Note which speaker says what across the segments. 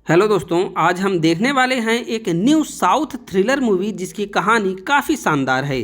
Speaker 1: Hello दोस्तों, आज हम देखने वाले हैं एक न्यू साउथ थ्रिलर मूवी जिसकी कहानी काफ़ी शानदार है।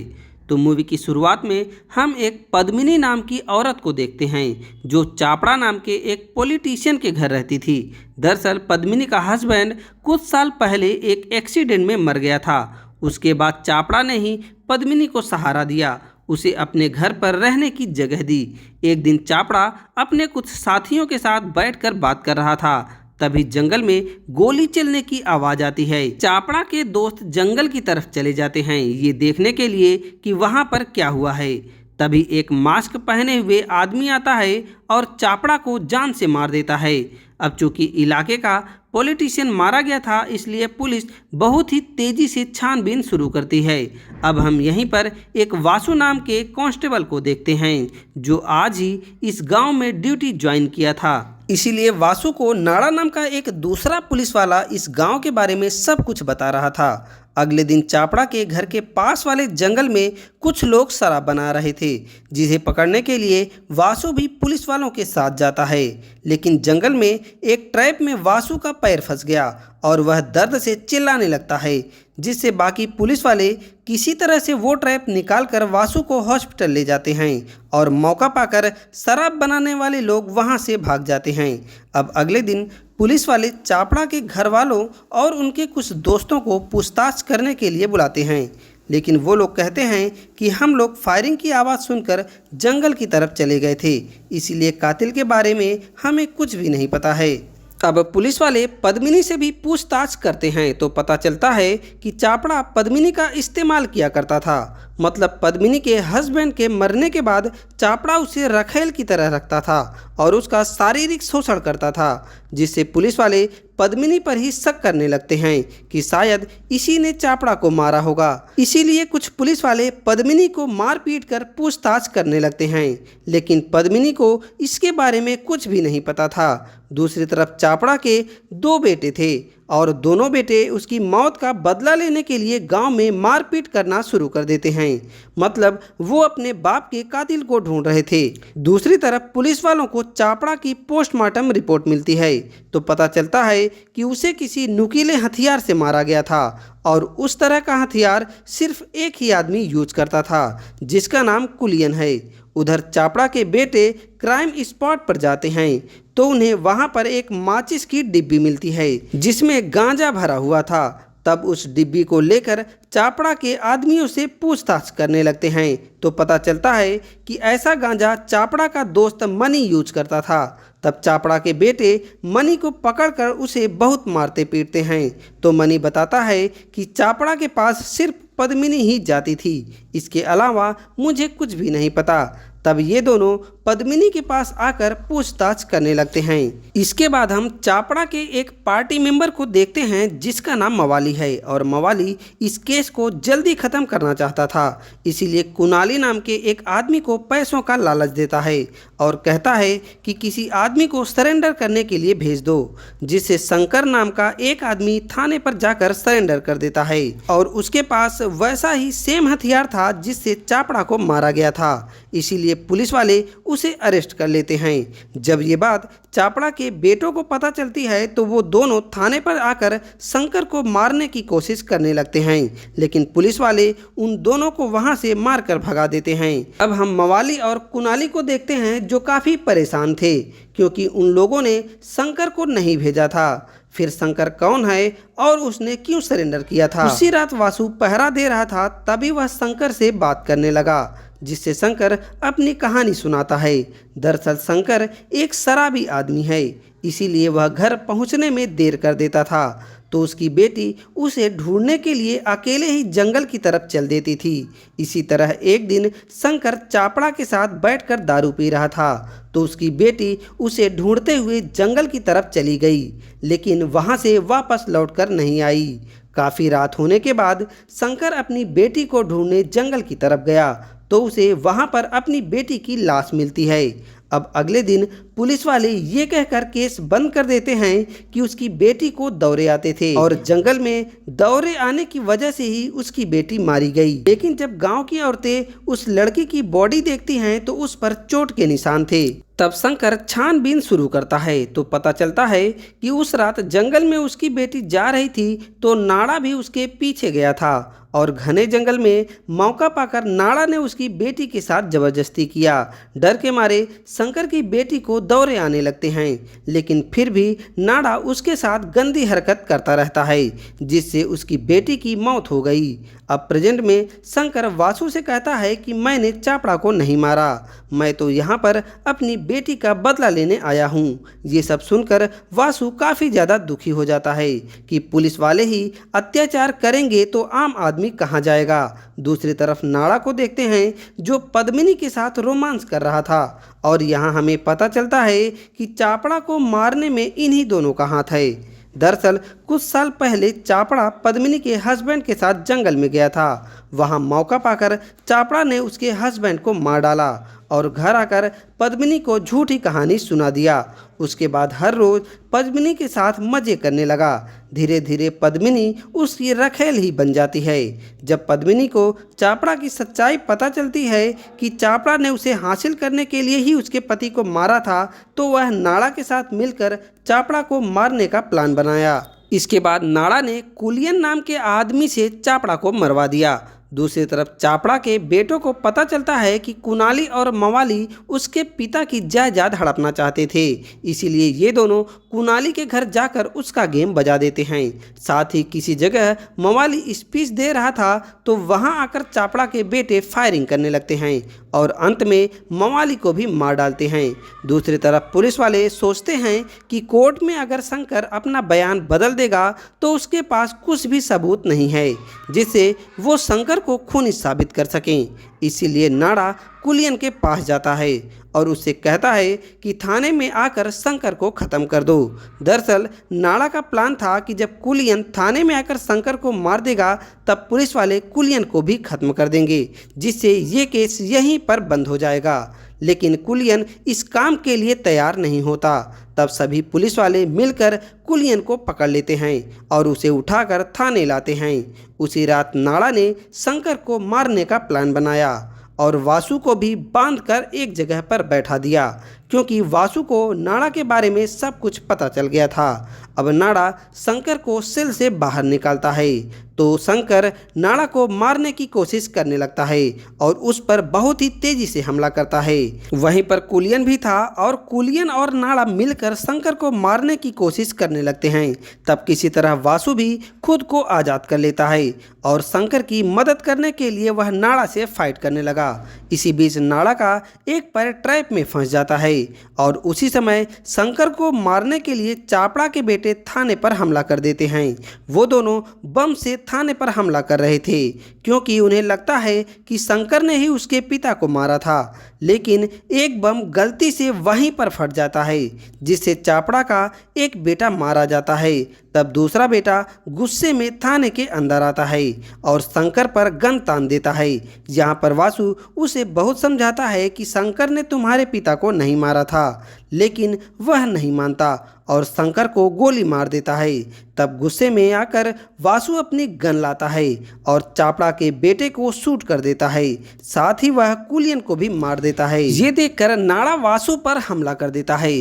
Speaker 1: तो मूवी की शुरुआत में हम एक पद्मिनी नाम की औरत को देखते हैं जो चापड़ा नाम के एक पॉलिटिशियन के घर रहती थी। दरअसल पद्मिनी का हस्बैंड कुछ साल पहले एक एक्सीडेंट में मर गया था। उसके बाद चापड़ा ने ही पद्मिनी को सहारा दिया, उसे अपने घर पर रहने की जगह दी। एक दिन चापड़ा अपने कुछ साथियों के साथ बैठकर बात कर रहा था, तभी जंगल में गोली चलने की आवाज आती है। चापड़ा के दोस्त जंगल की तरफ चले जाते हैं ये देखने के लिए कि वहां पर क्या हुआ है। तभी एक मास्क पहने हुए आदमी आता है और चापड़ा को जान से मार देता है। अब चूंकि इलाके का पॉलिटिशियन मारा गया था, इसलिए पुलिस बहुत ही तेजी से छानबीन शुरू करती है। अब हम यहीं पर एक वासु नाम के कांस्टेबल को देखते हैं जो आज ही इस गांव में ड्यूटी ज्वाइन किया था। इसीलिए वासु को नाड़ा नाम का एक दूसरा पुलिस वाला इस गांव के बारे में सब कुछ बता रहा था। अगले दिन चापड़ा के घर के पास वाले जंगल में कुछ लोग शराब बना रहे थे, जिसे पकड़ने के लिए वासु भी पुलिस वालों के साथ जाता है। लेकिन जंगल में एक ट्रैप में वासु का पैर फंस गया और वह दर्द से चिल्लाने लगता है, जिससे बाकी पुलिस वाले किसी तरह से वो ट्रैप निकालकर वासु को हॉस्पिटल ले जाते हैं और मौका पाकर शराब बनाने वाले लोग वहां से भाग जाते हैं। अब अगले दिन पुलिस वाले चापड़ा के घर वालों और उनके कुछ दोस्तों को पूछताछ करने के लिए बुलाते हैं, लेकिन वो लोग कहते हैं कि हम लोग फायरिंग की आवाज़ सुनकर जंगल की तरफ चले गए थे, इसीलिए कातिल के बारे में हमें कुछ भी नहीं पता है। तब पुलिस वाले पद्मिनी से भी पूछताछ करते हैं तो पता चलता है कि चापड़ा पद्मिनी का इस्तेमाल किया करता था। मतलब पद्मिनी के हस्बैंड के मरने के बाद चापड़ा उसे रखेल की तरह रखता था और उसका शारीरिक शोषण करता था, जिससे पुलिस वाले पद्मिनी पर ही शक करने लगते हैं कि शायद इसी ने चापड़ा को मारा होगा। इसीलिए कुछ पुलिस वाले पद्मिनी को मार पीट कर पूछताछ करने लगते हैं, लेकिन पद्मिनी को इसके बारे में कुछ भी नहीं पता था। दूसरी तरफ चापड़ा के दो बेटे थे और दोनों बेटे उसकी मौत का बदला लेने के लिए गांव में मारपीट करना शुरू कर देते हैं। मतलब वो अपने बाप के कातिल को ढूंढ रहे थे। दूसरी तरफ पुलिस वालों को चापड़ा की पोस्टमार्टम रिपोर्ट मिलती है तो पता चलता है कि उसे किसी नुकीले हथियार से मारा गया था और उस तरह का हथियार सिर्फ एक ही आदमी यूज करता था, जिसका नाम कुलियन है। उधर चापड़ा के बेटे क्राइम स्पॉट पर जाते हैं तो उन्हें वहां पर एक माचिस की डिब्बी मिलती है जिसमें गांजा भरा हुआ था। तब उस डिब्बी को लेकर चापड़ा के आदमियों से पूछताछ करने लगते हैं तो पता चलता है कि ऐसा गांजा चापड़ा का दोस्त मनी यूज करता था। तब चापड़ा के बेटे मनी को पकड़कर उसे बहुत मारते पीटते हैं तो मनी बताता है कि चापड़ा के पास सिर्फ पद्मिनी ही जाती थी, इसके अलावा मुझे कुछ भी नहीं पता। तब ये दोनों पद्मिनी के पास आकर पूछताछ करने लगते हैं। इसके बाद हम चापड़ा के एक पार्टी मेंबर को देखते हैं जिसका नाम मवाली है और मवाली इस केस को जल्दी खत्म करना चाहता था, इसीलिए कुणाली नाम के एक आदमी को पैसों का लालच देता है और कहता है कि किसी आदमी को सरेंडर करने के लिए भेज दो, जिससे शंकर नाम का एक आदमी थाने पर जाकर सरेंडर कर देता है और उसके पास वैसा ही सेम हथियार था जिससे चापड़ा को मारा गया था। इसीलिए पुलिस वाले उसे अरेस्ट कर लेते हैं। जब ये बात चापड़ा के बेटों को पता चलती है तो वो दोनों थाने पर आकर शंकर को मारने की कोशिश करने लगते हैं, लेकिन पुलिस वाले उन दोनों को वहां से मारकर भगा देते हैं। अब हम मवाली और कुणाली को देखते हैं जो काफ़ी परेशान थे क्योंकि उन लोगों ने शंकर को नहीं भेजा था। फिर शंकर कौन है और उसने क्यों सरेंडर किया था? उसी रात वासु पहरा दे रहा था, तभी वह शंकर से बात करने लगा, जिससे शंकर अपनी कहानी सुनाता है। दरअसल शंकर एक शराबी आदमी है, इसीलिए वह घर पहुंचने में देर कर देता था तो उसकी बेटी उसे ढूंढने के लिए अकेले ही जंगल की तरफ चल देती थी। इसी तरह एक दिन शंकर चापड़ा के साथ बैठकर दारू पी रहा था तो उसकी बेटी उसे ढूंढते हुए जंगल की तरफ चली गई, लेकिन वहां से वापस लौटकर नहीं आई। काफ़ी रात होने के बाद शंकर अपनी बेटी को ढूंढने जंगल की तरफ गया तो उसे वहां पर अपनी बेटी की लाश मिलती है। अब अगले दिन पुलिस वाले ये कहकर केस बंद कर देते हैं कि उसकी बेटी को दौरे आते थे और जंगल में दौरे आने की वजह से ही उसकी बेटी मारी गई। लेकिन जब गांव की औरतें उस लड़की की बॉडी देखती हैं तो उस पर चोट के निशान थे। तब शंकर छानबीन शुरू करता है तो पता चलता है कि उस रात जंगल में उसकी बेटी जा रही थी तो नाड़ा भी उसके पीछे गया था और घने जंगल में मौका पाकर नाड़ा ने उसकी बेटी के साथ जबरदस्ती किया। डर के मारे शंकर की बेटी को दौरे आने लगते हैं, लेकिन फिर भी नाड़ा उसके साथ गंदी हरकत करता रहता है जिससे उसकी बेटी की मौत हो गई। अब प्रेजेंट में शंकर वासु से कहता है कि मैंने चापड़ा को नहीं मारा, मैं तो यहाँ पर अपनी बेटी का बदला लेने आया हूँ। ये सब सुनकर वासु काफ़ी ज़्यादा दुखी हो जाता है कि पुलिस वाले ही अत्याचार करेंगे तो आम आदमी कहाँ जाएगा। दूसरी तरफ नाड़ा को देखते हैं जो पद्मिनी के साथ रोमांस कर रहा था और यहाँ हमें पता चलता है कि चापड़ा को मारने में इन्हीं दोनों का हाथ है। दरअसल कुछ साल पहले चापड़ा पद्मिनी के हस्बैंड के साथ जंगल में गया था। वहां मौका पाकर चापड़ा ने उसके हस्बैंड को मार डाला और घर आकर पद्मिनी को झूठी कहानी सुना दिया। उसके बाद हर रोज़ पद्मिनी के साथ मज़े करने लगा। धीरे धीरे पद्मिनी उसकी रखेल ही बन जाती है। जब पद्मिनी को चापड़ा की सच्चाई पता चलती है कि चापड़ा ने उसे हासिल करने के लिए ही उसके पति को मारा था, तो वह नाड़ा के साथ मिलकर चापड़ा को मारने का प्लान बनाया। इसके बाद नाड़ा ने कुलियन नाम के आदमी से चापड़ा को मरवा दिया। दूसरी तरफ चापड़ा के बेटों को पता चलता है कि कुणाली और मवाली उसके पिता की जायदाद हड़पना चाहते थे, इसीलिए ये दोनों कुणाली के घर जाकर उसका गेम बजा देते हैं। साथ ही किसी जगह मवाली स्पीच दे रहा था तो वहां आकर चापड़ा के बेटे फायरिंग करने लगते हैं और अंत में मवाली को भी मार डालते हैं। दूसरी तरफ पुलिस वाले सोचते हैं कि कोर्ट में अगर शंकर अपना बयान बदल देगा तो उसके पास कुछ भी सबूत नहीं है जिससे वो शंकर को खूनी साबित कर सकें। इसीलिए नाड़ा कुलियन के पास जाता है और उससे कहता है कि थाने में आकर शंकर को ख़त्म कर दो। दरअसल नाड़ा का प्लान था कि जब कुलियन थाने में आकर शंकर को मार देगा तब पुलिस वाले कुलियन को भी ख़त्म कर देंगे, जिससे ये केस यहीं पर बंद हो जाएगा। लेकिन कुलियन इस काम के लिए तैयार नहीं होता। तब सभी पुलिस वाले मिलकर कुलियन को पकड़ लेते हैं और उसे उठाकर थाने लाते हैं। उसी रात नाड़ा ने शंकर को मारने का प्लान बनाया और वासु को भी बांधकर एक जगह पर बैठा दिया, क्योंकि वासु को नाड़ा के बारे में सब कुछ पता चल गया था। अब नाड़ा शंकर को सेल से बाहर निकालता है तो शंकर नाड़ा को मारने की कोशिश करने लगता है और उस पर बहुत ही तेजी से हमला करता है। वहीं पर कुलियन भी था और कुलियन और नाड़ा मिलकर शंकर को मारने की कोशिश करने लगते हैं। तब किसी तरह वासु भी खुद को आज़ाद कर लेता है और शंकर की मदद करने के लिए वह नाड़ा से फाइट करने लगा। इसी बीच नाड़ा का एक पैर ट्रैप में फंस जाता है और उसी समय शंकर को मारने के लिए चापड़ा के बेटे थाने पर हमला कर देते हैं। वो दोनों बम से थाने पर हमला कर रहे थे क्योंकि उन्हें लगता है कि शंकर ने ही उसके पिता को मारा था, लेकिन एक बम गलती से वहीं पर फट जाता है जिससे चापड़ा का एक बेटा मारा जाता है। तब दूसरा बेटा गुस्से में थाने के अंदर आता है और शंकर पर गन तान देता है। यहाँ पर वासु उसे बहुत समझाता है कि शंकर ने तुम्हारे पिता को नहीं मारा था, लेकिन वह नहीं मानता और शंकर को गोली मार देता है। तब गुस्से में आकर वासु अपनी गन लाता है और चापड़ा के बेटे को शूट कर देता है, साथ ही वह कुलियन को भी मार देता है। ये देखकर नाड़ा वासु पर हमला कर देता है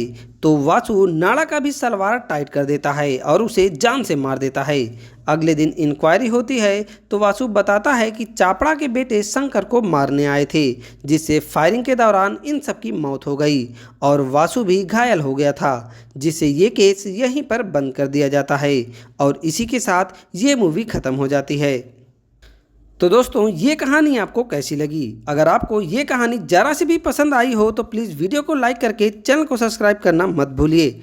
Speaker 1: तो वासु नाड़ा का भी सलवार टाइट कर देता है और उसे जान से मार देता है। अगले दिन इंक्वायरी होती है तो वासु बताता है कि चापड़ा के बेटे शंकर को मारने आए थे, जिससे फायरिंग के दौरान इन सब की मौत हो गई और वासु भी घायल हो गया था, जिससे ये केस यहीं पर बंद कर दिया जाता है और इसी के साथ ये मूवी ख़त्म हो जाती है। तो दोस्तों, ये कहानी आपको कैसी लगी? अगर आपको ये कहानी ज़रा से भी पसंद आई हो तो प्लीज़ वीडियो को लाइक करके चैनल को सब्सक्राइब करना मत भूलिए।